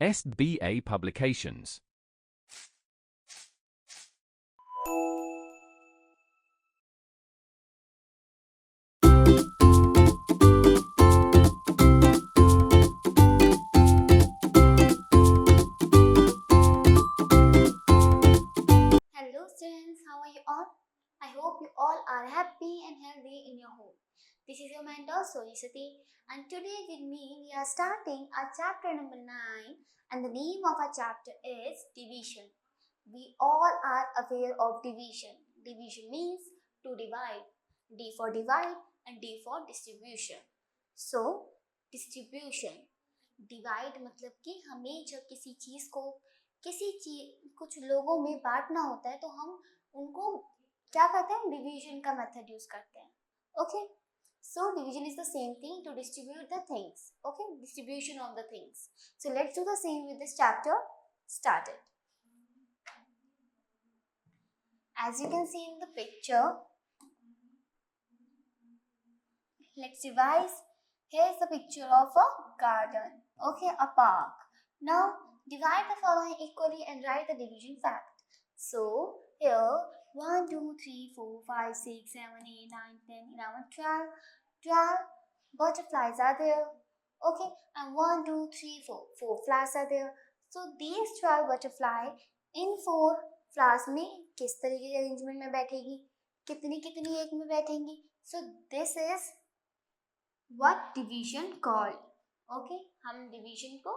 SBA Publications. Hello students, how are you all? I hope you all are happy and healthy in your home. This is your mentor Soyisati, and today with me we are starting our chapter number 9, and the name of our chapter is division. We all are aware of division. Division means to divide. D for divide and D for distribution. So distribution, divide मतलब कि हमें जब किसी चीज़ को कुछ लोगों में बांटना होता है तो हम उनको क्या करते हैं, डिवीजन का मेथड यूज करते हैं. Okay, so division is the same thing to distribute the things. Okay, distribution of the things. So let's do the same with this chapter. Started. As you can see in the picture, let's revise. Here's the picture of a garden. Okay, a park. Now divide the following equally and write the division fact. So here 1, 2, 3, 4, 5, 6, 7, 8, 9, 10, 11, 12 butterflies are there. Okay, and 1, 2, 3, 4 flowers are there. So these 12 butterfly in 4 flowers में किस तरीके के arrangement में बैठेगी, कितनी कितनी एक में बैठेंगी. So this is what division called. Okay, हम division को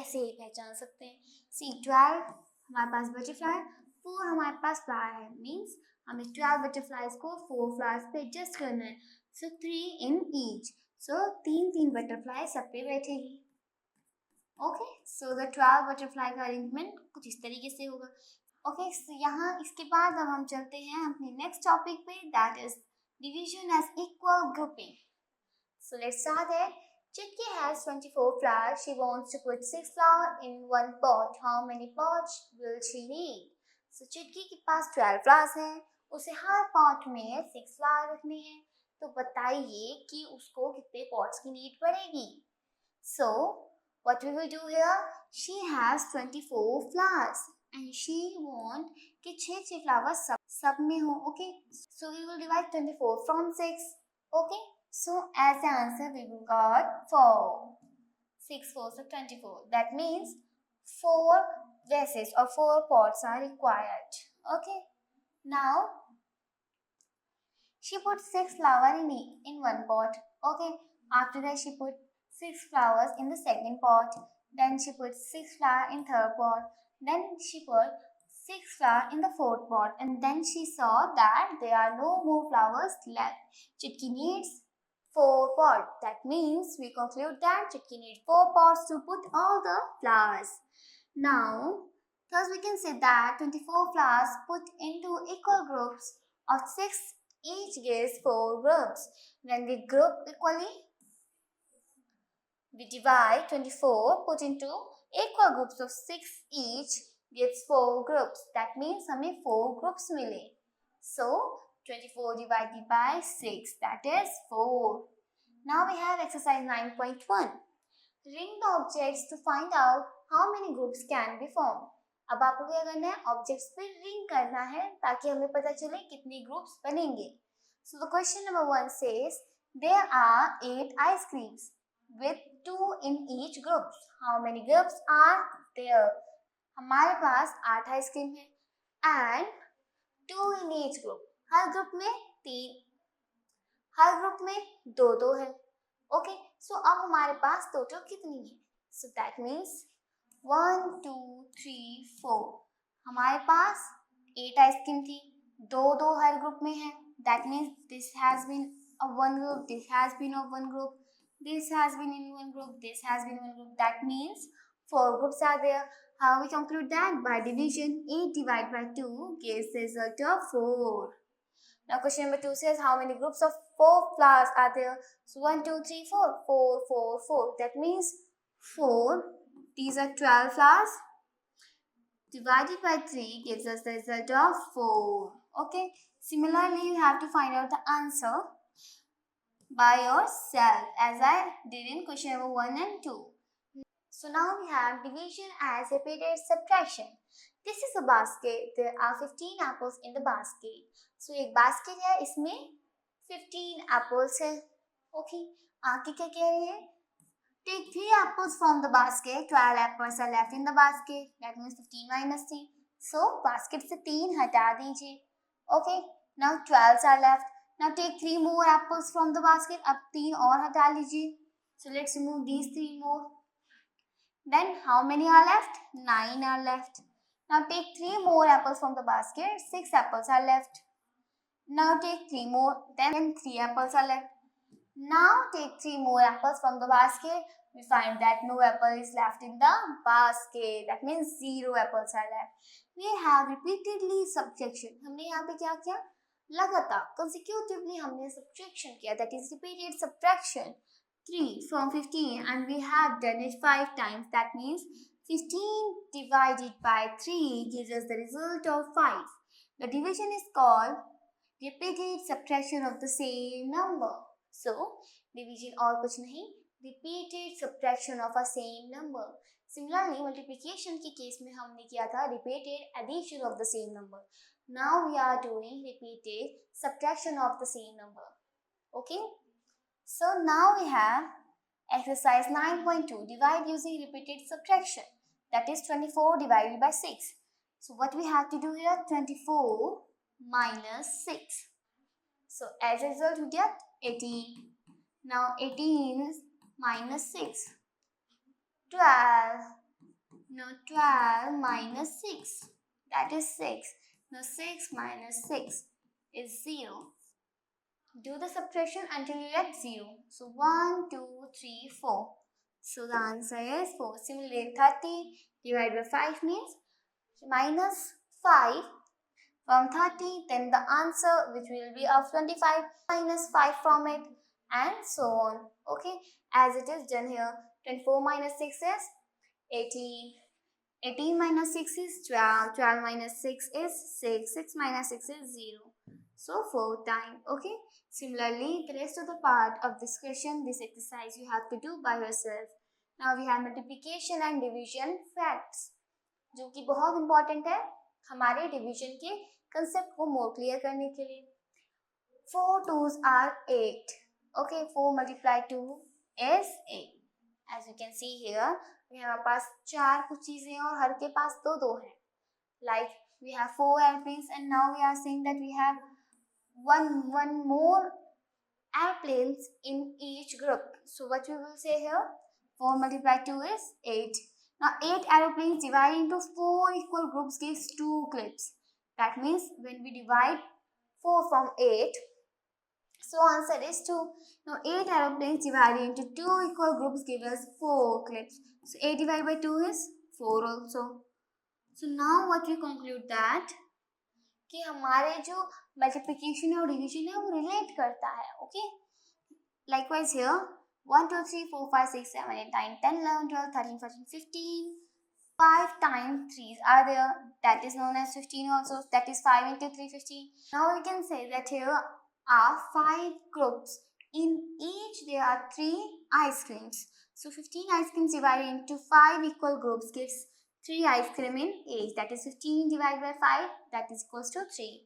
ऐसे ही पहचान सकते हैं. See 12 हमारे पास बटरफ्लाई, 4 हमारे पास फ्लावर है, मीन्स हमें 12 बटरफ्लाइज को 4 फ्लावर्स पे एडजस्ट करना है. So 3 in each. So 3 butterfly सब पे बैठेगी. Okay, so the 12 बटरफ्लाई का अरेंजमेंट कुछ इस तरीके से होगा. Okay, so यहाँ इसके बाद अब हम चलते हैं अपने नेक्स्ट टॉपिक पे, that is division as equal grouping. So let's start it. Chutki has 24 flowers. She wants to put 6 flowers in one pot. How many pots will she need? So Chutki के पास 12 flowers हैं. उसे हर pot में 6 flowers रखने हैं. तो बताइए कि उसको कितने pots की नीड पड़ेगी. So what we will do here? She has 24 flowers and she want कि 6 flowers सब में हो. Okay. So we will divide 24 from 6. Okay. So as the answer we will got 4. 6 4s are 24. That means 4 vases or 4 pots are required. Okay. Now she put 6 flowers in one pot. Okay. After that she put 6 flowers in the second pot. Then she put 6 flowers in third pot. Then she put 6 flowers in the fourth pot. And then she saw that there are no more flowers left. Chutki needs 4 pots. That means we conclude that Chutki needs 4 pots to put all the flowers. Now, thus we can say that 24 flowers put into equal groups of 6 each gives 4 groups. When we group equally, we divide 24 put into equal groups of 6 each gives 4 groups. That means हमें 4 groups मिले. So 24 divided by 6, that is 4. Now we have exercise 9.1. Ring the objects to find out how many groups can be formed. अब आपको क्या करना है, objects पे ring करना है ताकि हमें पता चले कितने ग्रुप्स बनेंगे. So the question number 1 says there are 8 ice creams with 2 in each group. How many groups are there? हमारे पास 8 आइसक्रीम है and 2 in each group. Her group में 3, हर ग्रुप में 2 है. ओके, सो अब हमारे पास टोटल कितनी है? So that means 1 2 3 4. हमारे पास 8 आइसक्रीम थी, 2 हर ग्रुप में है. That means this has been of one group, this has been of one group, this has been in one group, this has been in one group. That means 4 groups are there. How we conclude that? By division, 8 divided by 2 gives the result of 4. Now question number 2 says how many groups of 4 flowers are there? So 1 2 3 4, 4 4 4. That means 4. These are 12 flowers. Divided by 3 gives us the result of 4. Okay. Similarly, you have to find out the answer by yourself as I did in question number 1 and 2. So now we have division as repeated subtraction. This is a basket. There are 15 apples in the basket. So एक basket है, इसमें 15 apples है. Okay. आगे क्या कह रहे हैं? Take 3 apples from the basket. 12 apples are left in the basket. That means 15 minus 3. So basket से 3 हटा दीजिए. Okay. Now 12 are left. Now take 3 more apples from the basket. अब 3 और हटा लीजिए. So let's remove these 3 more. Then how many are left? 9 are left. Now take 3 more apples from the basket. 6 apples are left. Now take 3 more. Then 3 apples are left. Now take 3 more apples from the basket. We find that no apple is left in the basket. That means 0 apples are left. We have repeatedly subtraction. हमने यहाँ पे क्या किया? लगातार consecutively हमने subtraction किया. That is repeated subtraction. 3 from 15 and we have done it 5 times. That means 15 divided by 3 gives us the result of 5. The division is called repeated subtraction of the same number. So, division और कुछ नहीं, repeated subtraction of a same number. Similarly, multiplication के case में हमने किया था repeated addition of the same number. Now we are doing repeated subtraction of the same number. Okay? So now we have exercise 9.2, divide using repeated subtraction. That is 24 divided by 6. So what we have to do here? 24 minus 6. So as a result we get 18. Now 18 minus 6. 12. Now 12 minus 6. That is 6. Now 6 minus 6 is 0. Do the subtraction until you get 0. So 1, 2, 3, 4. So the answer is 4. Similarly, 30 divided by 5 means minus 5 from 30. Then the answer which will be of 25 minus 5 from it and so on. Okay. As it is done here. 24 minus 6 is 18. 18 minus 6 is 12. 12 minus 6 is 6. 6 minus 6 is 0. So 4 times. Okay. Similarly, the rest of the part of this question, this exercise you have to do by yourself. Now we have multiplication and division facts, जो कि बहुत important है हमारे division के concept को more clear करने के लिए. 4 2s are 8. Okay, 4 multiplied 2 is 8. As you can see here, हमारे पास 4 कुछ चीजें और हर के पास 2 हैं. Like we have 4 airplanes and now we are saying that we have one more airplanes in each group. So what we will say here? 4 multiplied 2 is 8. Now 8 aeroplanes divided into 4 equal groups gives 2 clips. That means when we divide 4 from 8, so answer is 2. Now 8 aeroplanes divided into 2 equal groups give us 4 clips. So 8 divided by 2 is 4 also. So now what we conclude that कि हमारे जो multiplication और division है वो relate करता है. Okay. Likewise here 1 2 3 4 5 6 7 8 9 10 11 12 13 14 15. 5 times 3s are there. That is known as 15 also. That is 5 into 3 15. Now we can say that here are 5 groups. In each there are 3 ice creams. So 15 ice creams divided into 5 equal groups gives 3 ice cream in each. That is 15 divided by 5. That is equals to 3.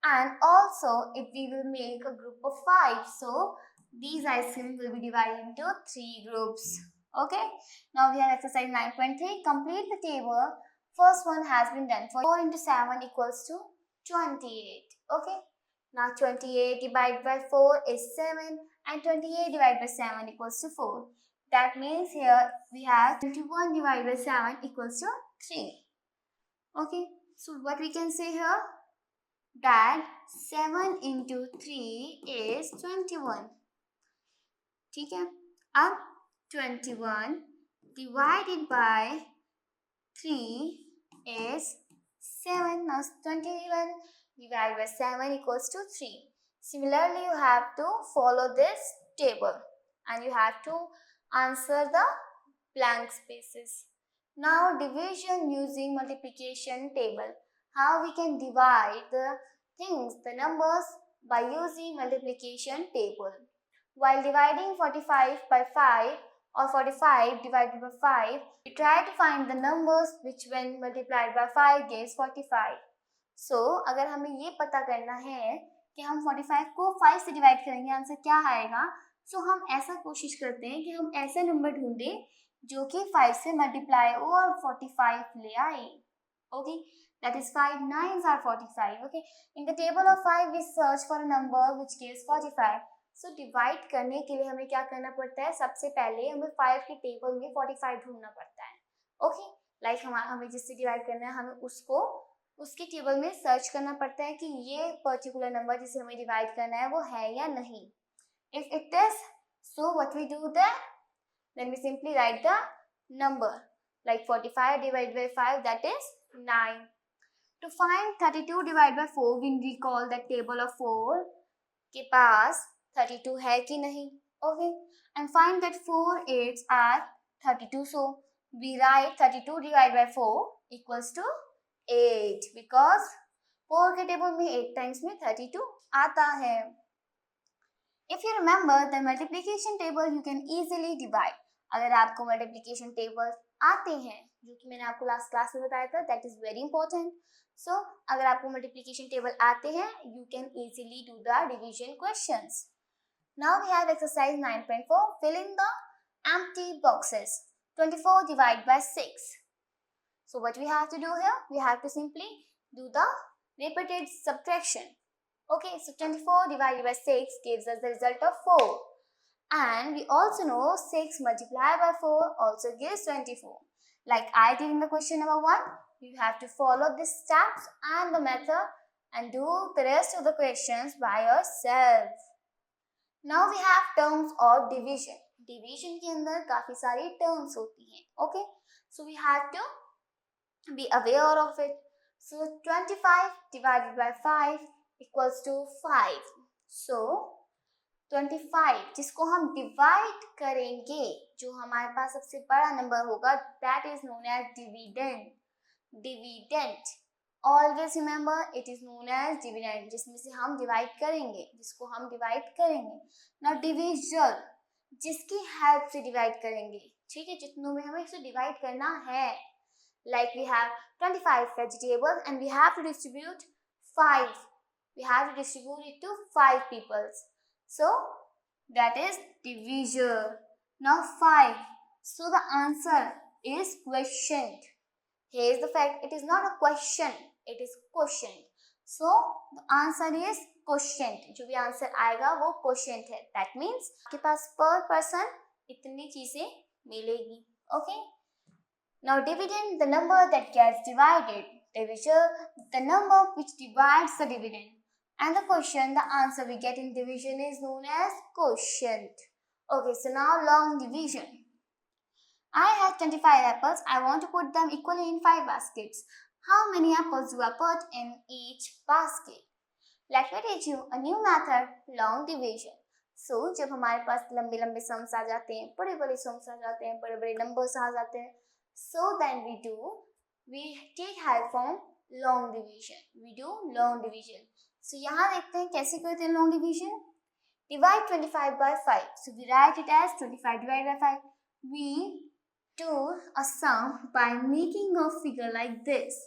And also if we will make a group of 5. So these ice creams will be divided into 3 groups. Okay. Now we have exercise 9.3. Complete the table. First one has been done. 4 into 7 equals to 28. Okay. Now 28 divided by 4 is 7. And 28 divided by 7 equals to 4. That means here we have 21 divided by 7 equals to 3. Okay. So what we can say here? That 7 into 3 is 21. ठीक है. अब 21 divided by 3 is 7. Now 21 divided by 7 equals to 3. Similarly, you have to follow this table and you have to answer the blank spaces. Now division using multiplication table. How we can divide the things, the numbers by using multiplication table. While dividing 45 by 5, or 45 divided by 5, we try to find the numbers which when multiplied by 5 gives 45. So, अगर हमें ये पता करना है कि हम 45 को 5 से डिवाइड करेंगे आंसर क्या आएगा, सो हम ऐसा कोशिश करते हैं कि हम ऐसे नंबर ढूंढें जो कि 5 से मल्टीप्लाई हो और 45 ले आए. Okay, that is 5 9s are 45. Okay, in the table of 5 we search for a number which gives 45. So divide करने के लिए हमें क्या करना पड़ता है, सबसे पहले हमें 5 के टेबल में 45 ढूंढना पड़ता है. ओके, लाइक हमें जिससे डिवाइड करना है हमें उसको उसके टेबल में सर्च करना पड़ता है कि ये पर्टिकुलर नंबर जिसे हमें डिवाइड करना है वो है या नहीं. If it is, so what we do then we simply write the number, like 45 divided by 5, that is 9. To find 32 divided by 4, we recall that table of 4 के पास 32 है कि नहीं. Okay, and find that 4 8s are 32. So we write 32 divided by 4 equals to 8 because 4 के table में 8 times में 32 आता है. If you remember the multiplication table, you can easily divide. अगर आपको multiplication table आते हैं, जो कि मैंने आपको लास्ट क्लास में बताया था, that is very important. So अगर आपको multiplication table आते हैं, you can easily do the division questions. Now we have exercise 9.4. Fill in the empty boxes. 24 divided by 6. So what we have to do here? We have to simply do the repeated subtraction. Okay, so 24 divided by 6 gives us the result of 4. And we also know 6 multiplied by 4 also gives 24. Like I did in the question number 1, you have to follow these steps and the method and do the rest of the questions by yourself. Now we have terms of division. Division के अंदर काफी सारी terms होती हैं. Okay, so we have to be aware of it. So 25 divided by 5 equals to 5. So 25 जिसको हम divide करेंगे, जो हमारे पास सबसे बड़ा नंबर होगा, that is known as dividend. Dividend. Always remember it is known as dividend, जिसमें से हम डिवाइड करेंगे, जिसको हम डिवाइड करेंगे. Now divisor, जिसकी हेल्प से डिवाइड करेंगे. ठीक है, जितनों में हमें इसे डिवाइड करना है. Like we have 25 vegetables and we have to distribute 5. We have to distribute it to 5 people. So that is divisor. Now 5. So the answer is quotient. Here is the fact, it is not a question, it is quotient. So the answer is quotient. जो भी answer आएगा वो quotient है. That means आपके पास per person इतनी चीजें मिलेगी. Okay. Now dividend, the number that gets divided. Divisor, the number which divides the dividend. And the quotient, the answer we get in division is known as quotient. Okay, so now long division. I have 25 apples. I want to put them equally in 5 baskets. How many apples do I put in each basket? Let me teach you a new method, long division. So, जब हमारे पास लंबे लंबे sums आ जाते हैं, बड़े बड़े sums आ जाते हैं, बड़े बड़े नंबर्स आ जाते हैं, so then we take help from long division. We do long division. So यहाँ देखते हैं कैसे करते हैं long division. Divide 25 by 5. So we write it as 25 divided by 5. We do a sum by making a figure like this.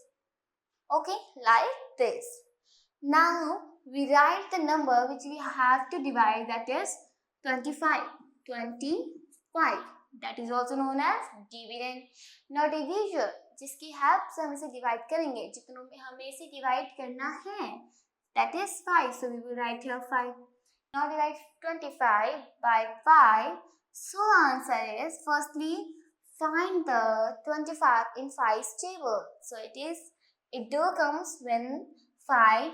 Okay, like this. Now we write the number which we have to divide, that is 25. 25. That is also known as dividend. Now divisor, जिसकी help से हम इसे divide करेंगे, जितनों में हमें इसे divide करना है, that is 5. So we will write here 5. Now divide 25 by 5. So the answer is, firstly find the 25 in 5's table. So it comes when 5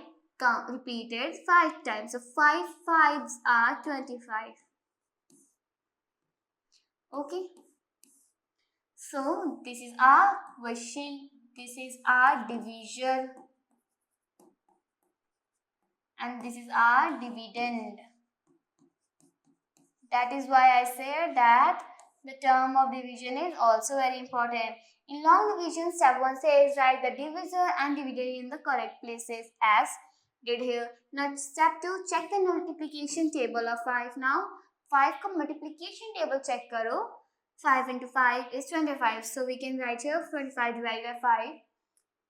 repeated 5 times. So 5 5s are 25. Okay. So this is our question. This is our division. And this is our dividend. That is why I said that the term of division is also very important. In long division, step 1 says write the divisor and dividend in the correct places as did here. Now step 2, check the multiplication table of 5. Now 5 का multiplication table check करो. 5 into 5 is 25. So we can write here 25 divided by 5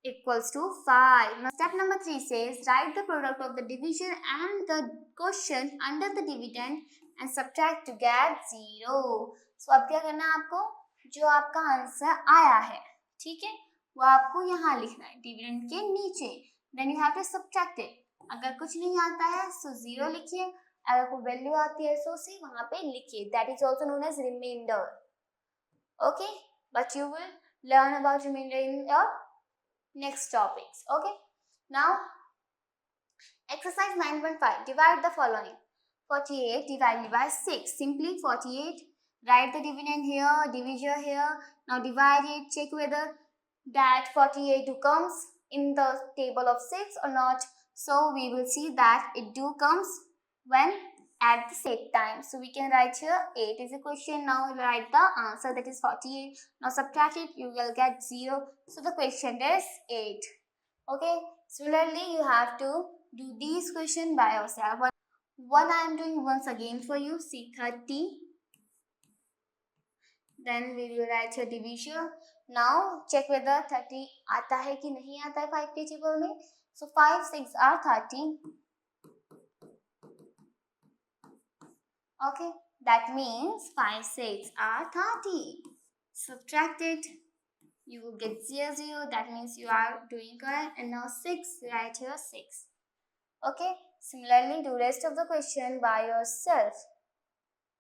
equals to 5. Now step number 3 says write the product of the division and the quotient under the dividend and subtract to get 0. So अब क्या करना है आपको, जो आपका answer आया है, ठीक है, वो आपको यहाँ लिखना है डिविडेंड के नीचे. Then you have to subtract it. अगर कुछ नहीं आता है तो 0 लिखिए, अगर कोई वैल्यू आती है तो उसे वहां पे लिखिए. That is also known as reminder. Okay, but you will learn about reminder in your next topics. Okay, now exercise 9.5, divide the following. 48 divided by 6. Simply 48, write the dividend here, divisor here. Now divide it, check whether that 48 comes in the table of 6 or not. So we will see that it comes when at the same time. So we can write here 8 is a question. Now write the answer, that is 48. Now subtract it, you will get 0. So the question is 8. Okay, similarly you have to do these questions by yourself. One I am doing once again for you. See 30. Then we will write your division. Now check whether 30 आता है कि नहीं आता है 5 के table में. So 5 6 are 30. Okay, that means 5 6 are 30. Subtract it, you will get 0 0. That means you are doing correct. And now 6, write here 6. Okay, similarly do rest of the question by yourself.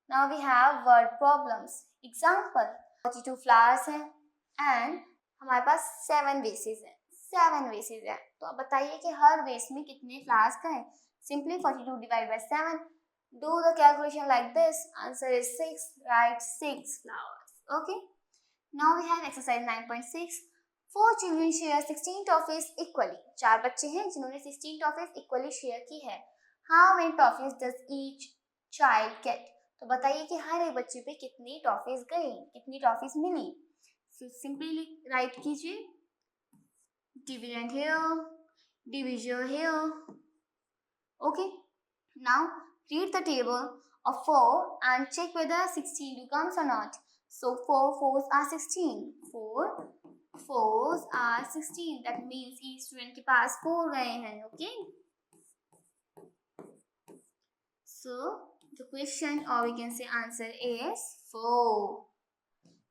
Now we have word problems. Example, 42 flowers हैं and हमारे पास 7 vases हैं. 7 vases हैं, तो अब बताइए कि हर vase में कितने flowers का है. Simply 42 divided by 7. Do the calculation like this. Answer is 6. Write 6 flowers. Okay. Now we have exercise 9.6. 4 children share 16 toffees equally. 4 बच्चे हैं जिन्होंने 16 toffees equally share की है. How many toffees does each child get? तो बताइए कि हर एक बच्चे पे कितनी toffees गई, कितनी toffees मिली. So simply write कीजिए dividend here, divisor here. Okay. Now read the table of 4 and check whether 16 comes or not. So 4 4s are 16. 4 4s are 16. That means each student के पास 4 गए हैं. Okay. So the question, or we can say answer, is 4.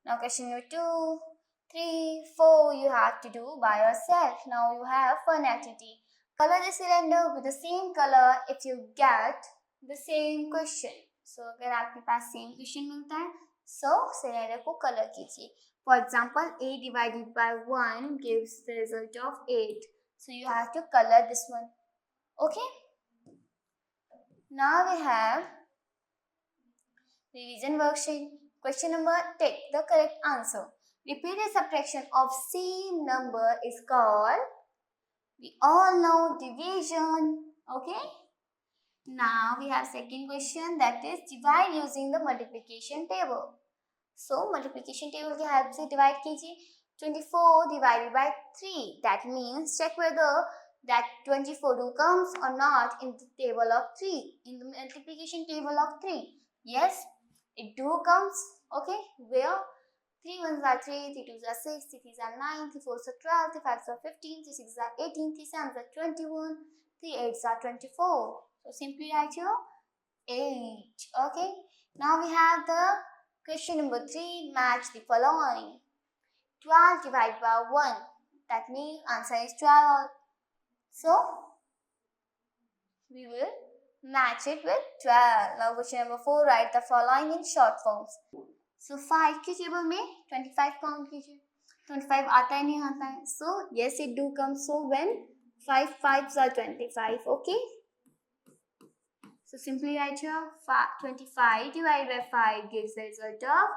Now question number 2, 3, 4 you have to do by yourself. Now you have fun activity. Color the cylinder with the same color if you get the same question. So अगर आपके पास same question मिलता है, so cylinder को color कीजिए. For example, 8 divided by 1 gives the result of 8. So you have to color this one. Okay. Now we have revision worksheet. Question number, take the correct answer. Repeated subtraction of same number is called, we all know, division. Okay. Now we have second question, that is divide using the multiplication table. So multiplication table के help से divide कीजिए. 24 divided by 3. That means check whether that 24 comes or not in the table of 3, in the multiplication table of 3. Yes, it comes. Okay, where 3 1s are 3, 3 2s are 6, 3 3s are 9, 3 4s are 12, 3 5s are 15, 3 6s are 18, 3 7s are 21, 3 8s are 24. So simply write your 8. Okay. Now we have the question number 3. Match the following. 12 divided by 1. That means answer is 12. So we will match it with 12. Now question number 4. Write the following in short forms. So 5 के table में 25 count कीजिए. 25 आता है नहीं आता है. So yes, it comes. So when 5 5s are 25. Okay. So simply write here 25 divided by 5 gives the result of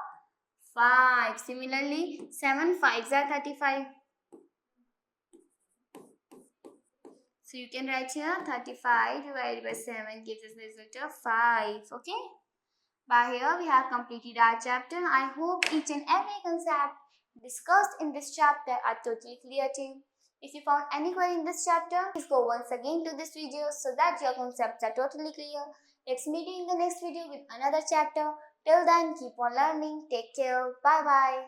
5. Similarly, 7 5s are 35. So you can write here 35 divided by 7 gives us the result of 5. Okay. By here we have completed our chapter. I hope each and every concept discussed in this chapter are totally clear to you. If you found any query in this chapter, please go once again to this video so that your concepts are totally clear. Let's meet you in the next video with another chapter. Till then, keep on learning. Take care. Bye bye.